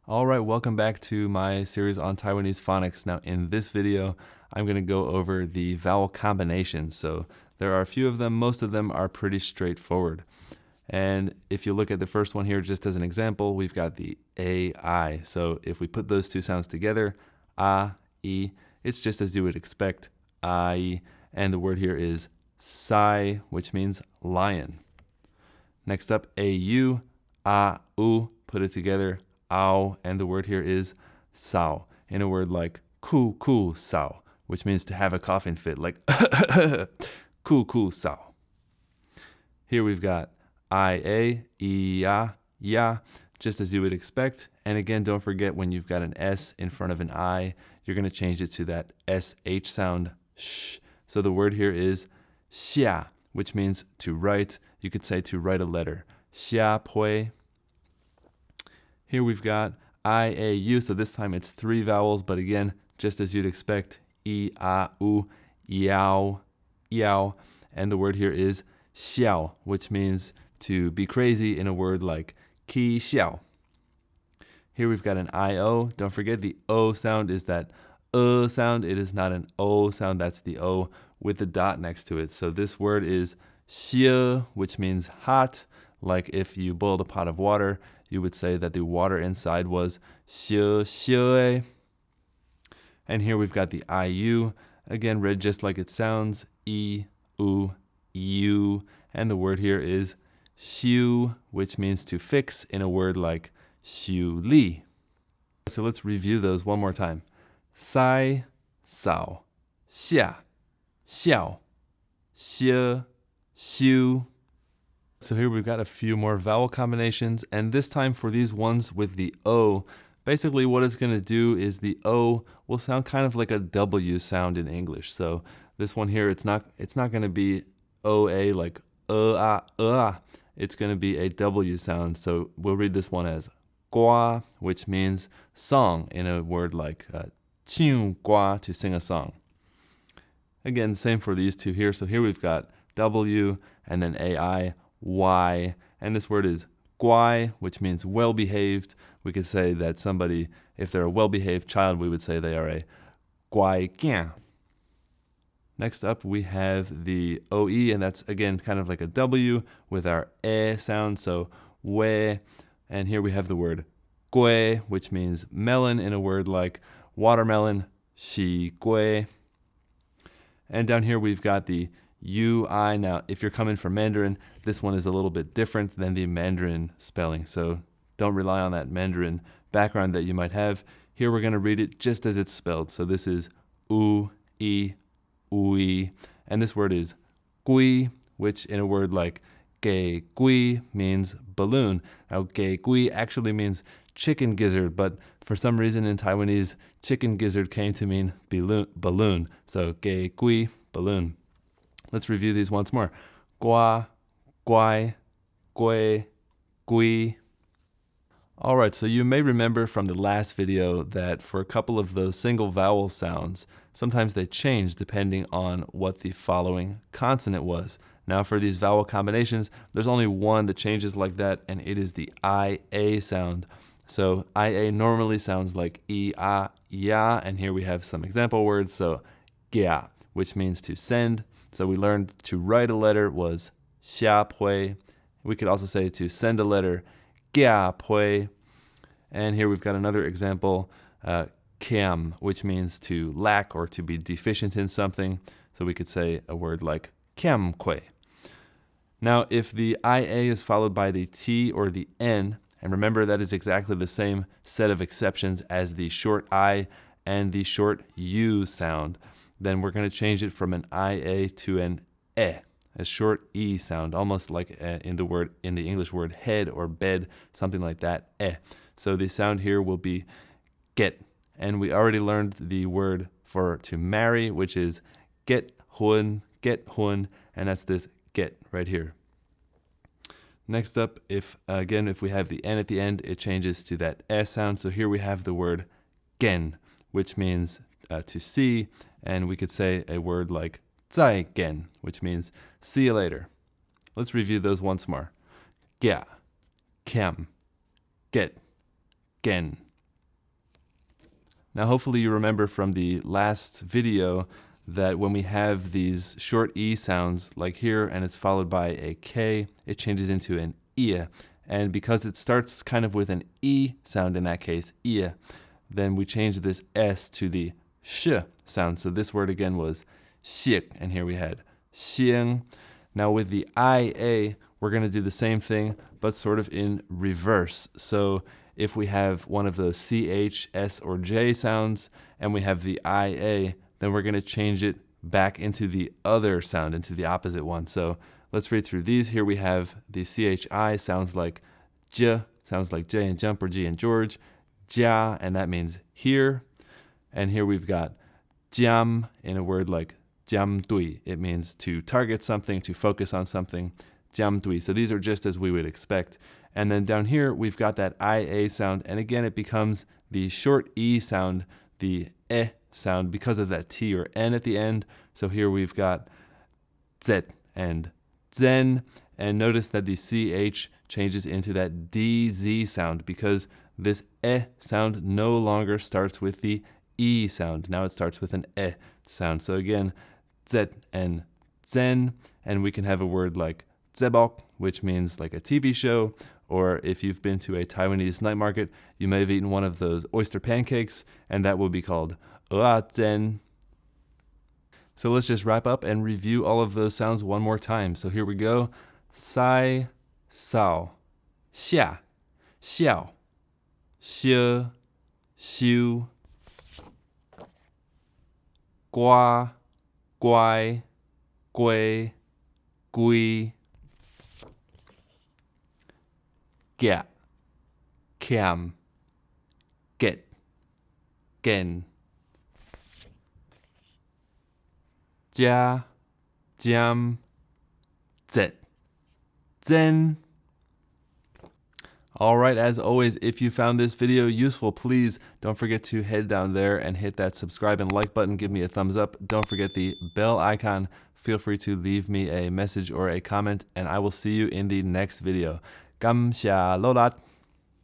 Alright, welcome back to my series on Taiwanese phonics. Now in this video, I'm going to go over the vowel combinations. So there are a few of them, most of them are pretty straightforward. And if you look at the first one here, just as an example, we've got the A-I. So if we put those two sounds together, A-I, it's just as you would expect, I, and the word here is sai, which means lion. Next up, A-U, A-U, put it together, ow, and the word here is sao, in a word like khuh-khuh-sàu, which means to have a coughing fit, like khuh-khuh-sàu. Here we've got I-A, I-ya, ya, just as you would expect. And again, don't forget when you've got an S in front of an I, you're going to change it to that SH sound, sh. So the word here is siá, which means to write. You could say to write a letter, siá-phoe. Here we've got I-A-U, so this time it's three vowels, but again, just as you'd expect, I-A-U, yao, yao, and the word here is xiao, which means to be crazy in a word like khí-siàu. Here we've got an I-O. Don't forget the O sound is that sound. It is not an O sound, that's the O with the dot next to it. So this word is siu, which means hot, like if you boiled a pot of water, you would say that the water inside was sio-sio-ê. And here we've got the I-U, again read just like it sounds, I-U, U, and the word here is siu, which means to fix in a word like siu-lí. So let's review those one more time. Sai, sao, xia, xiao, xie, siu. So here we've got a few more vowel combinations, and this time for these ones with the O, basically what it's going to do is the O will sound kind of like a W sound in English. So this one here, it's not going to be O-A like ah. It's going to be a W sound. So we'll read this one as koa, which means song in a word like chiùng-koa, to sing a song. Again, same for these two here. So here we've got W and then A-I, Y, and this word is guai, which means well-behaved. We could say that somebody, if they're a well-behaved child, we would say they are a koai-kiáⁿ. Next up, we have the O-E, and that's, again, kind of like a W with our E sound, so we. And here we have the word kue, which means melon in a word like watermelon, si-koe. And down here we've got the U-I. Now, if you're coming from Mandarin, this one is a little bit different than the Mandarin spelling, so don't rely on that Mandarin background that you might have. Here we're going to read it just as it's spelled. So this is U-I, ui, and this word is kui, which in a word like ke-kui means balloon. Now, ke-kui actually means chicken gizzard, but for some reason in Taiwanese, chicken gizzard came to mean balloon. So ke-kui, balloon. Let's review these once more. Gua, guai, gui, gui. All right, so you may remember from the last video that for a couple of those single vowel sounds, sometimes they change depending on what the following consonant was. Now for these vowel combinations, there's only one that changes like that, and it is the I-A sound. So I-A normally sounds like I-A, ya, and here we have some example words. So kia, which means to send. So we learned to write a letter was siá-phoe. We could also say to send a letter, kià-phoe. And here we've got another example, khiàm, which means to lack or to be deficient in something. So we could say a word like khiàm-khoeh. Now, if the IA is followed by the T or the N, and remember that is exactly the same set of exceptions as the short I and the short U sound, then we're going to change it from an IA to an E, a short E sound, almost like in the English word head or bed, something like that, E. So the sound here will be get, and we already learned the word for to marry, which is get-hun, and that's this get right here. Next up, if we have the N at the end, it changes to that S sound. So here we have the word gen, which means to see, and we could say a word like 再见, which means see you later. Let's review those once more. Kia, kiam, get, gen. Now, hopefully you remember from the last video that when we have these short E sounds, like here, and it's followed by a K, it changes into an I. And because it starts kind of with an E sound in that case, I, then we change this S to the sh sound. So this word again was xik, and here we had xiang. Now with the IA, we're going to do the same thing, but sort of in reverse. So if we have one of those CH, S, or J sounds, and we have the IA, then we're going to change it back into the other sound, into the opposite one. So let's read through these. Here we have the CHI sounds like J, sounds like J and jump or G and George, Jia, and that means here. And here we've got Jiam in a word like chiam-tùi. It means to target something, to focus on something. Chiam-tùi. So these are just as we would expect. And then down here, we've got that IA sound. And again, it becomes the short E sound, the E sound, because of that T or N at the end. So here we've got Z and Zen. And notice that the CH changes into that DZ sound because this E sound no longer starts with the E sound. Now it starts with an E sound. So again, Z and Zen. And we can have a word like zebok, which means like a TV show, or if you've been to a Taiwanese night market, you may have eaten one of those oyster pancakes, and that will be called ô-á-chian. So let's just wrap up and review all of those sounds one more time. So here we go. Sai, sao, xia, xiao, xie, siu, kwa, kwai, kui, kui, kiat, khiàm, kiet, kian, jia, jiam, zet, zen. All right, as always, if you found this video useful, please don't forget to head down there and hit that subscribe and like button. Give me a thumbs up. Don't forget the bell icon. Feel free to leave me a message or a comment, and I will see you in the next video. Cảm ơn.